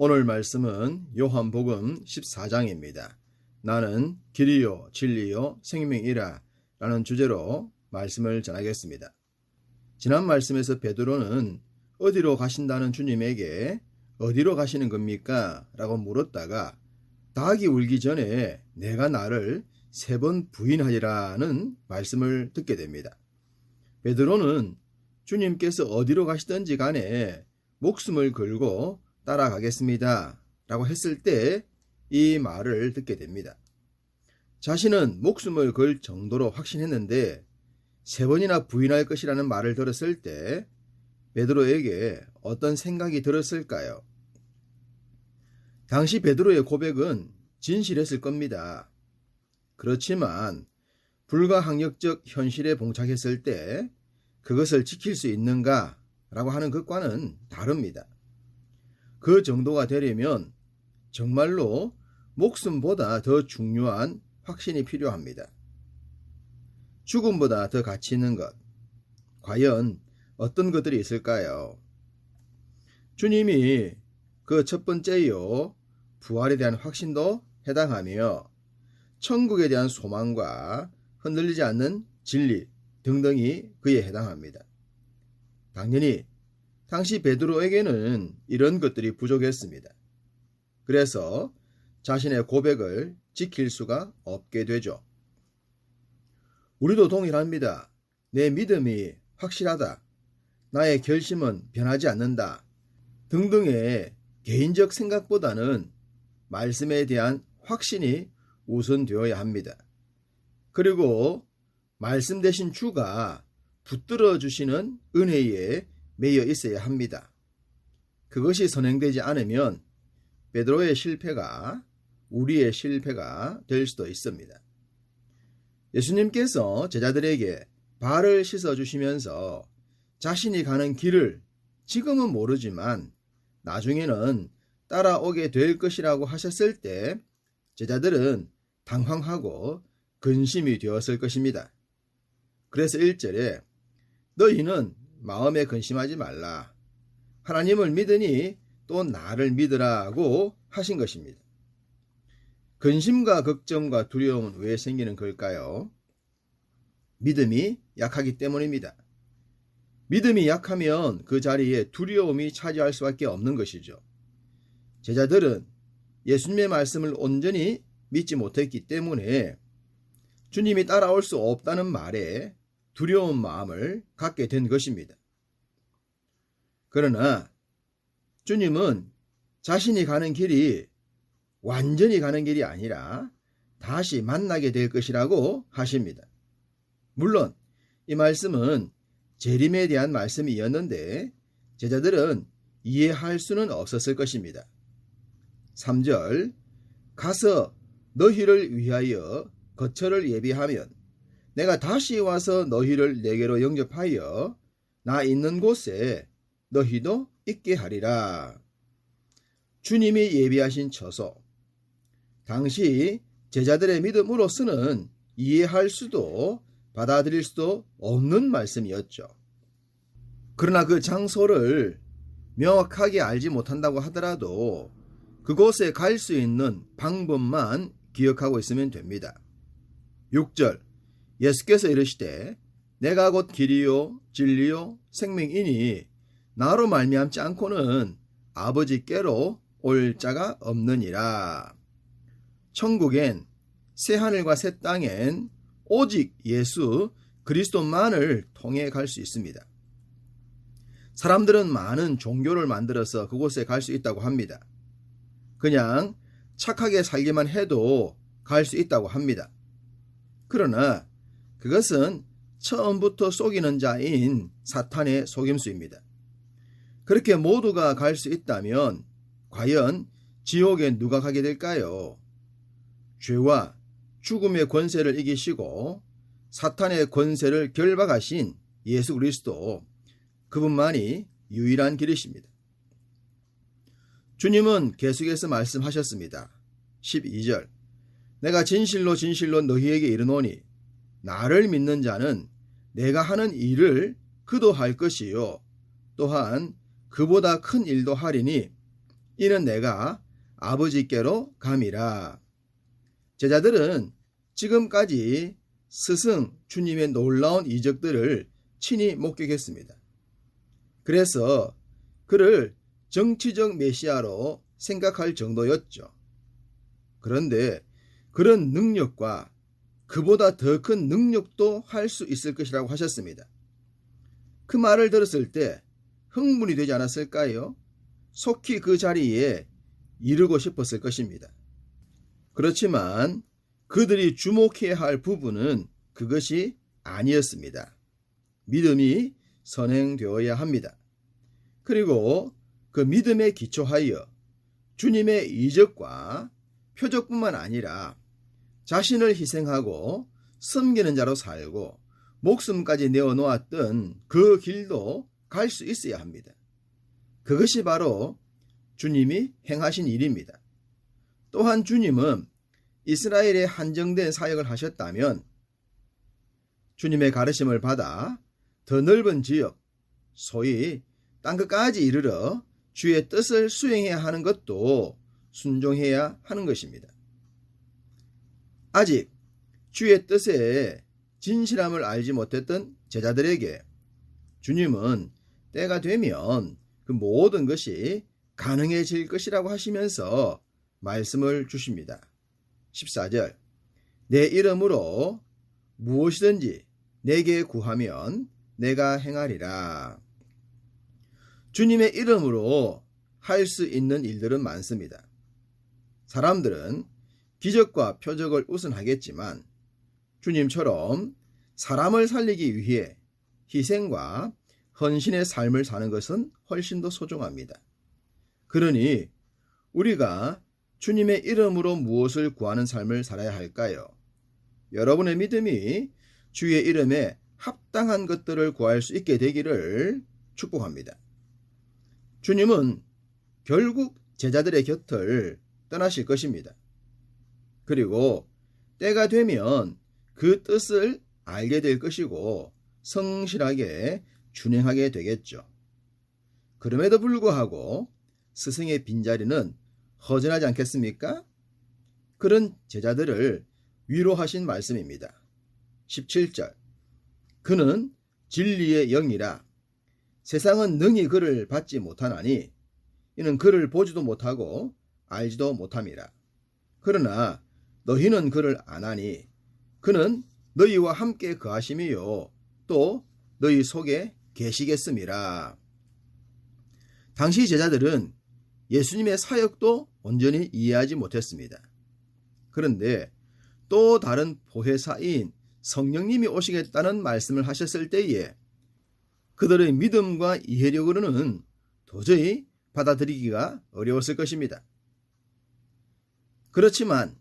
오늘 말씀은 요한복음 14장입니다. 나는 길이요 진리요 생명이라 라는 주제로 말씀을 전하겠습니다. 지난 말씀에서 베드로는 어디로 가신다는 주님에게 어디로 가시는 겁니까? 라고 물었다가 닭이 울기 전에 내가 나를 3번 부인하리라는 말씀을 듣게 됩니다. 베드로는 주님께서 어디로 가시든지 간에 목숨을 걸고 따라가겠습니다 라고 했을 때 이 말을 듣게 됩니다. 자신은 목숨을 걸 정도로 확신했는데 3번이나 부인할 것이라는 말을 들었을 때 베드로에게 어떤 생각이 들었을까요? 당시 베드로의 고백은 진실했을 겁니다. 그렇지만 불가항력적 현실에 봉착했을 때 그것을 지킬 수 있는가 라고 하는 것과는 다릅니다. 그 정도가 되려면 정말로 목숨보다 더 중요한 확신이 필요합니다. 죽음보다 더 가치 있는 것, 과연 어떤 것들이 있을까요? 주님이 그 첫 번째요, 부활에 대한 확신도 해당하며 천국에 대한 소망과 흔들리지 않는 진리 등등이 그에 해당합니다. 당연히 당시 베드로에게는 이런 것들이 부족했습니다. 그래서 자신의 고백을 지킬 수가 없게 되죠. 우리도 동일합니다. 내 믿음이 확실하다. 나의 결심은 변하지 않는다. 등등의 개인적 생각보다는 말씀에 대한 확신이 우선되어야 합니다. 그리고 말씀 대신 주가 붙들어 주시는 은혜에 매여 있어야 합니다. 그것이 선행되지 않으면 베드로의 실패가 우리의 실패가 될 수도 있습니다. 예수님께서 제자들에게 발을 씻어주시면서 자신이 가는 길을 지금은 모르지만 나중에는 따라오게 될 것이라고 하셨을 때 제자들은 당황하고 근심이 되었을 것입니다. 그래서 1절에 너희는 마음에 근심하지 말라. 하나님을 믿으니 또 나를 믿으라고 하신 것입니다. 근심과 걱정과 두려움은 왜 생기는 걸까요? 믿음이 약하기 때문입니다. 믿음이 약하면 그 자리에 두려움이 차지할 수밖에 없는 것이죠. 제자들은 예수님의 말씀을 온전히 믿지 못했기 때문에 주님이 따라올 수 없다는 말에 두려운 마음을 갖게 된 것입니다. 그러나 주님은 자신이 가는 길이 완전히 가는 길이 아니라 다시 만나게 될 것이라고 하십니다. 물론 이 말씀은 재림에 대한 말씀이었는데 제자들은 이해할 수는 없었을 것입니다. 3절 가서 너희를 위하여 거처를 예비하면 내가 다시 와서 너희를 내게로 영접하여 나 있는 곳에 너희도 있게 하리라. 주님이 예비하신 처소, 당시 제자들의 믿음으로서는 이해할 수도 받아들일 수도 없는 말씀이었죠. 그러나 그 장소를 명확하게 알지 못한다고 하더라도 그곳에 갈 수 있는 방법만 기억하고 있으면 됩니다. 6절 예수께서 이르시되 내가 곧 길이요 진리요 생명이니 나로 말미암지 않고는 아버지께로 올 자가 없느니라. 천국엔 새 하늘과 새 땅엔 오직 예수 그리스도만을 통해 갈 수 있습니다. 사람들은 많은 종교를 만들어서 그곳에 갈 수 있다고 합니다. 그냥 착하게 살기만 해도 갈 수 있다고 합니다. 그러나 그것은 처음부터 속이는 자인 사탄의 속임수입니다. 그렇게 모두가 갈 수 있다면 과연 지옥에 누가 가게 될까요? 죄와 죽음의 권세를 이기시고 사탄의 권세를 결박하신 예수 그리스도, 그분만이 유일한 길이십니다. 주님은 계속해서 말씀하셨습니다. 12절 내가 진실로 진실로 너희에게 이르노니 나를 믿는 자는 내가 하는 일을 그도 할 것이요 또한 그보다 큰 일도 하리니 이는 내가 아버지께로 감이라. 제자들은 지금까지 스승 주님의 놀라운 이적들을 친히 목격했습니다. 그래서 그를 정치적 메시아로 생각할 정도였죠. 그런데 그런 능력과 그보다 더 큰 능력도 할 수 있을 것이라고 하셨습니다. 그 말을 들었을 때 흥분이 되지 않았을까요? 속히 그 자리에 이르고 싶었을 것입니다. 그렇지만 그들이 주목해야 할 부분은 그것이 아니었습니다. 믿음이 선행되어야 합니다. 그리고 그 믿음에 기초하여 주님의 이적과 표적뿐만 아니라 자신을 희생하고 섬기는 자로 살고 목숨까지 내어놓았던 그 길도 갈 수 있어야 합니다. 그것이 바로 주님이 행하신 일입니다. 또한 주님은 이스라엘에 한정된 사역을 하셨다면 주님의 가르침을 받아 더 넓은 지역, 소위 땅끝까지 이르러 주의 뜻을 수행해야 하는 것도 순종해야 하는 것입니다. 아직 주의 뜻의 진실함을 알지 못했던 제자들에게 주님은 때가 되면 그 모든 것이 가능해질 것이라고 하시면서 말씀을 주십니다. 14절, 내 이름으로 무엇이든지 내게 구하면 내가 행하리라. 주님의 이름으로 할 수 있는 일들은 많습니다. 사람들은 기적과 표적을 우선하겠지만 주님처럼 사람을 살리기 위해 희생과 헌신의 삶을 사는 것은 훨씬 더 소중합니다. 그러니 우리가 주님의 이름으로 무엇을 구하는 삶을 살아야 할까요? 여러분의 믿음이 주의 이름에 합당한 것들을 구할 수 있게 되기를 축복합니다. 주님은 결국 제자들의 곁을 떠나실 것입니다. 그리고 때가 되면 그 뜻을 알게 될 것이고 성실하게 준행하게 되겠죠. 그럼에도 불구하고 스승의 빈자리는 허전하지 않겠습니까? 그런 제자들을 위로하신 말씀입니다. 17절, 그는 진리의 영이라 세상은 능히 그를 받지 못하나니 이는 그를 보지도 못하고 알지도 못함이라. 그러나 너희는 그를 아나니 그는 너희와 함께 거하심이요 또 너희 속에 계시겠음이라. 당시 제자들은 예수님의 사역도 온전히 이해하지 못했습니다. 그런데 또 다른 보혜사인 성령님이 오시겠다는 말씀을 하셨을 때에 그들의 믿음과 이해력으로는 도저히 받아들이기가 어려웠을 것입니다. 그렇지만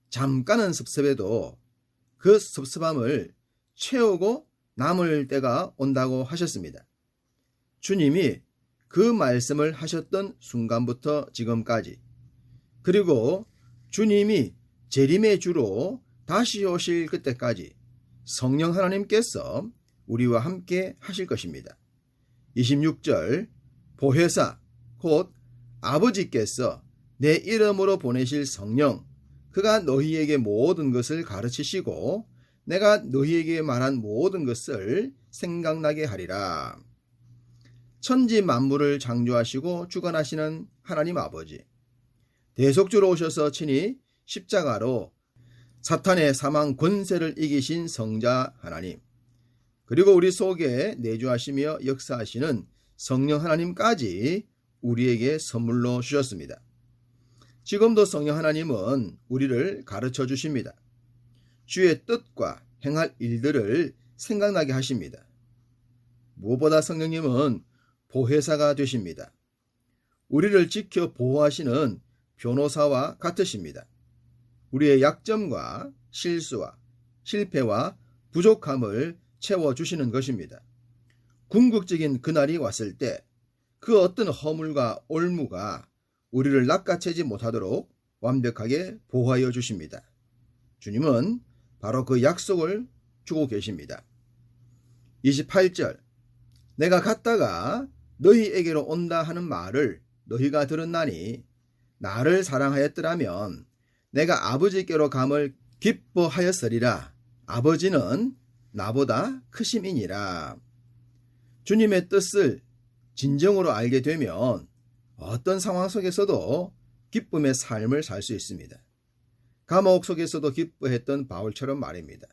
잠깐은 섭섭해도 그 섭섭함을 채우고 남을 때가 온다고 하셨습니다. 주님이 그 말씀을 하셨던 순간부터 지금까지, 그리고 주님이 재림의 주로 다시 오실 그때까지 성령 하나님께서 우리와 함께 하실 것입니다. 26절, 보혜사 곧 아버지께서 내 이름으로 보내실 성령, 그가 너희에게 모든 것을 가르치시고 내가 너희에게 말한 모든 것을 생각나게 하리라. 천지 만물을 창조하시고 주관하시는 하나님 아버지, 대속주로 오셔서 친히 십자가로 사탄의 사망 권세를 이기신 성자 하나님, 그리고 우리 속에 내주하시며 역사하시는 성령 하나님까지 우리에게 선물로 주셨습니다. 지금도 성령 하나님은 우리를 가르쳐 주십니다. 주의 뜻과 행할 일들을 생각나게 하십니다. 무엇보다 성령님은 보혜사가 되십니다. 우리를 지켜 보호하시는 변호사와 같으십니다. 우리의 약점과 실수와 실패와 부족함을 채워주시는 것입니다. 궁극적인 그날이 왔을 때 그 어떤 허물과 올무가 우리를 낚아채지 못하도록 완벽하게 보호하여 주십니다. 주님은 바로 그 약속을 주고 계십니다. 28절, 내가 갔다가 너희에게로 온다 하는 말을 너희가 들었나니 나를 사랑하였더라면 내가 아버지께로 감을 기뻐하였으리라. 아버지는 나보다 크심이니라. 주님의 뜻을 진정으로 알게 되면 어떤 상황 속에서도 기쁨의 삶을 살 수 있습니다. 감옥 속에서도 기뻐했던 바울처럼 말입니다.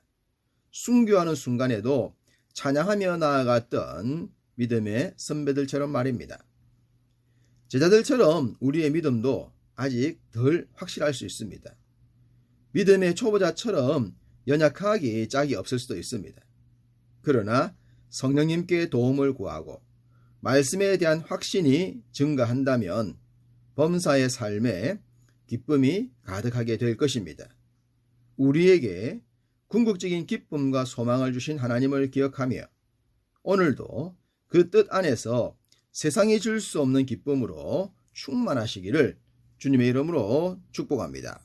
순교하는 순간에도 찬양하며 나아갔던 믿음의 선배들처럼 말입니다. 제자들처럼 우리의 믿음도 아직 덜 확실할 수 있습니다. 믿음의 초보자처럼 연약하기 짝이 없을 수도 있습니다. 그러나 성령님께 도움을 구하고 말씀에 대한 확신이 증가한다면 범사의 삶에 기쁨이 가득하게 될 것입니다. 우리에게 궁극적인 기쁨과 소망을 주신 하나님을 기억하며 오늘도 그 뜻 안에서 세상이 줄 수 없는 기쁨으로 충만하시기를 주님의 이름으로 축복합니다.